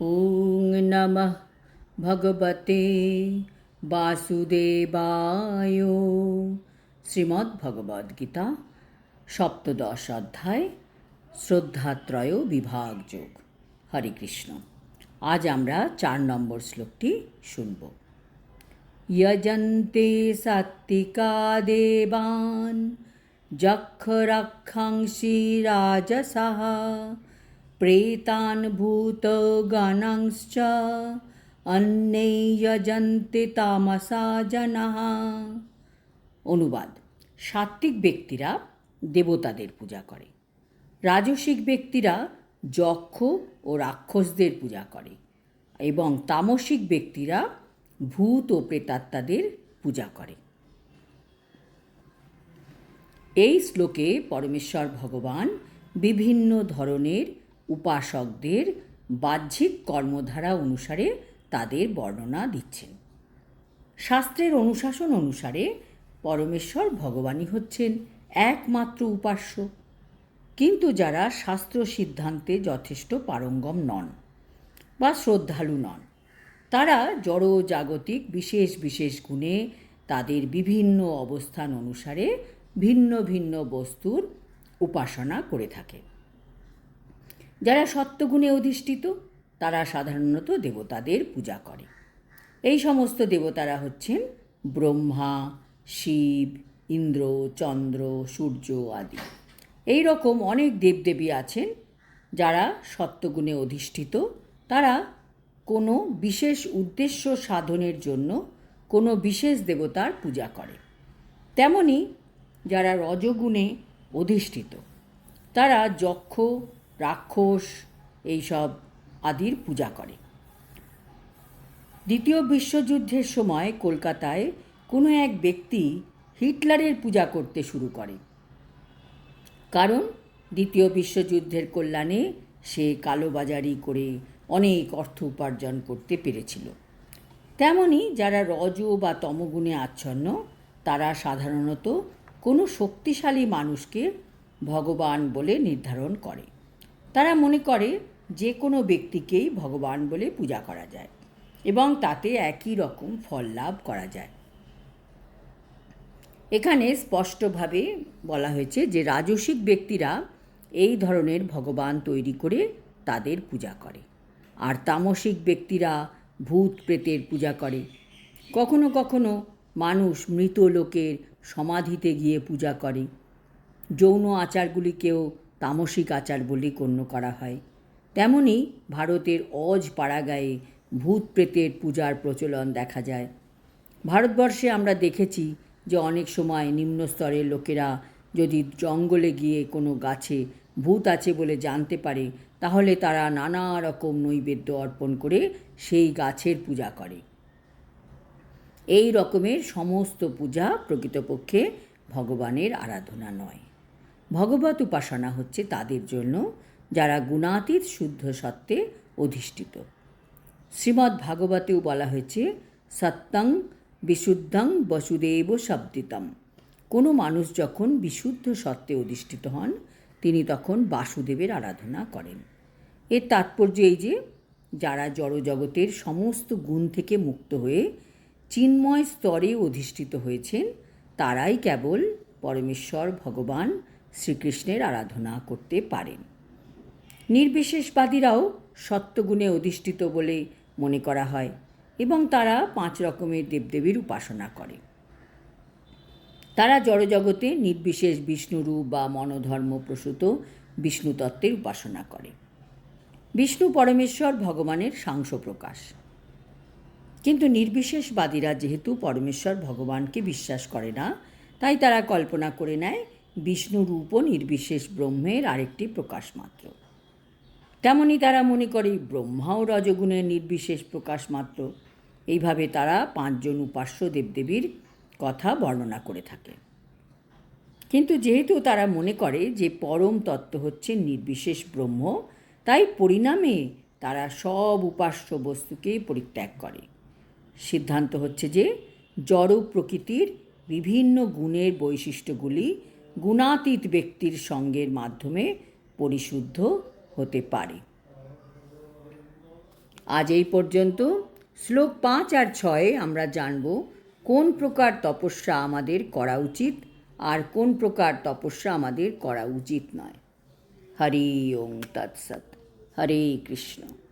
ওং নমঃ ভগবতে বাসুদেবায়। শ্রীমদ্ ভগবদ্গীতা সপ্তদশ অধ্যায় শ্রদ্ধাত্রয় বিভাগ যোগ। হরে কৃষ্ণ। আজ আমরা 4 নম্বর শ্লোকটি শুনব। যজন্তে সাত্ত্বিকা দেবান যক্ষ রক্ষাংসি রাজসাঃ প্রেতান ভূত গণাংশ্চ অন্যে যজন্তে তামসা জনাঃ। অনুবাদ: সাত্ত্বিক ব্যক্তিরা দেবতাদের পূজা করে, রাজসিক ব্যক্তিরা যক্ষ ও রাক্ষসদের পূজা করে এবং তামসিক ব্যক্তিরা ভূত ও প্রেতাত্মাদের পূজা করে। এই শ্লোকে পরমেশ্বর ভগবান বিভিন্ন ধরনের উপাসকদের বাহ্যিক কর্মধারা অনুসারে তাদের বর্ণনা দিচ্ছেন। শাস্ত্রের অনুশাসন অনুসারে পরমেশ্বর ভগবানই হচ্ছেন একমাত্র উপাস্য, কিন্তু যারা শাস্ত্র সিদ্ধান্তে যথেষ্ট পারঙ্গম নন বা শ্রদ্ধালু নন, তারা জড় জাগতিক বিশেষ বিশেষ গুণে তাদের বিভিন্ন অবস্থান অনুসারে ভিন্ন ভিন্ন বস্তুর উপাসনা করে থাকে। যারা সত্যগুণে অধিষ্ঠিত তারা সাধারণত দেবতাদের পূজা করে। এই সমস্ত দেবতারা হচ্ছেন ব্রহ্মা, শিব, ইন্দ্র, চন্দ্র, সূর্য আদি। এই রকম অনেক দেবদেবী আছেন যারা সত্যগুণে অধিষ্ঠিত। তারা কোনো বিশেষ উদ্দেশ্য সাধনের জন্য কোনো বিশেষ দেবতার পূজা করে। তেমনি যারা রজগুণে অধিষ্ঠিত তারা যক্ষ, রাক্ষস এইসব আদির পূজা করে। দ্বিতীয় বিশ্বযুদ্ধের সময় কলকাতায় কোনো এক ব্যক্তি হিটলারের পূজা করতে শুরু করে, কারণ দ্বিতীয় বিশ্বযুদ্ধের কল্যাণে সে কালোবাজারি করে অনেক অর্থ উপার্জন করতে পেরেছিল। তেমনি যারা রজ বা তমগুণে আচ্ছন্ন তারা সাধারণত কোনো শক্তিশালী মানুষকে ভগবান বলে নির্ধারণ করে। তারা মনে করে যে কোনো ব্যক্তিকেই ভগবান বলে পূজা করা যায় এবং তাতে একই রকম ফল লাভ করা যায়। এখানে স্পষ্টভাবে বলা হয়েছে যে রাজসিক ব্যক্তিরা এই ধরনের ভগবান তৈরি করে তাদের পূজা করে, আর তামসিক ব্যক্তিরা ভূত প্রেতের পূজা করে। কখনো কখনো মানুষ মৃত লোকের সমাধিতে গিয়ে পূজা করে। যৌন আচারগুলিকেও তামসিক আচার বলে গণ্য করা হয়। তেমনি ভারতের অজ পাড়াগাঁয়ে ভূত প্রেতের পূজার প্রচলন দেখা যায়। ভারতবর্ষে আমরা দেখেছি যে অনেক সময় নিম্ন স্তরের লোকেরা যদি জঙ্গলে গিয়ে কোনো গাছে ভূত আছে বলে জানতে পারে, তাহলে তারা নানা রকম নৈবেদ্য অর্পণ করে সেই গাছের পূজা করে। এই রকমের সমস্ত পূজা প্রকৃতপক্ষে ভগবানের আরাধনা নয়। ভগবত উপাসনা হচ্ছে তাদের জন্য যারা গুণাতীত শুদ্ধ সত্ত্বে অধিষ্ঠিত। শ্রীমদ্ ভাগবতেও বলা হয়েছে, সত্যং বিশুদ্ধং বসুদেব শব্দিতম। কোনো মানুষ যখন বিশুদ্ধ সত্ত্বে অধিষ্ঠিত হন তিনি তখন বাসুদেবের আরাধনা করেন। এর তাৎপর্য এই যে যারা জড়জগতের সমস্ত গুণ থেকে মুক্ত হয়ে চিন্ময় স্তরে অধিষ্ঠিত হয়েছেন তারাই কেবল পরমেশ্বর ভগবান শ্রীকৃষ্ণের আরাধনা করতে পারেন। নির্বিশেষবাদীরাও সত্যগুণে অধিষ্ঠিত বলে মনে করা হয় এবং তারা 5 রকমের দেবদেবীর উপাসনা করে। তারা জড়জগতে নির্বিশেষ বিষ্ণুরূপ বা মনোধর্মপ্রসূত বিষ্ণু তত্ত্বের উপাসনা করে। বিষ্ণু পরমেশ্বর ভগবানের সাংস প্রকাশ। কিন্তু নির্বিশেষবাদীরা যেহেতু পরমেশ্বর ভগবানকে বিশ্বাস করে না, তাই তারা কল্পনা করে নেয় বিষ্ণু রূপও নির্বিশেষ ব্রহ্মের আরেকটি প্রকাশ মাত্র। তেমনি তারা মনে করে ব্রহ্মাও রজগুণের নির্বিশেষ প্রকাশ মাত্র। এইভাবে তারা 5 জন উপাস্য দেবদেবীর কথা বর্ণনা করে থাকে। কিন্তু যেহেতু তারা মনে করে যে পরম তত্ত্ব হচ্ছে নির্বিশেষ ব্রহ্ম, তাই পরিণামে তারা সব উপাস্য বস্তুকে পরিত্যাগ করে। সিদ্ধান্ত হচ্ছে যে জড় প্রকৃতির বিভিন্ন গুণের বৈশিষ্ট্যগুলি গুণাতীত ব্যক্তির সঙ্গের মাধ্যমে পরিশুদ্ধ হতে পারে। আজ এই পর্যন্ত। শ্লোক 5 আর 6 আমরা জানব কোন প্রকার তপস্যা আমাদের করা উচিত আর কোন প্রকার তপস্যা আমাদের করা উচিত নয়। হরি ওম তৎসৎ। হরে কৃষ্ণ।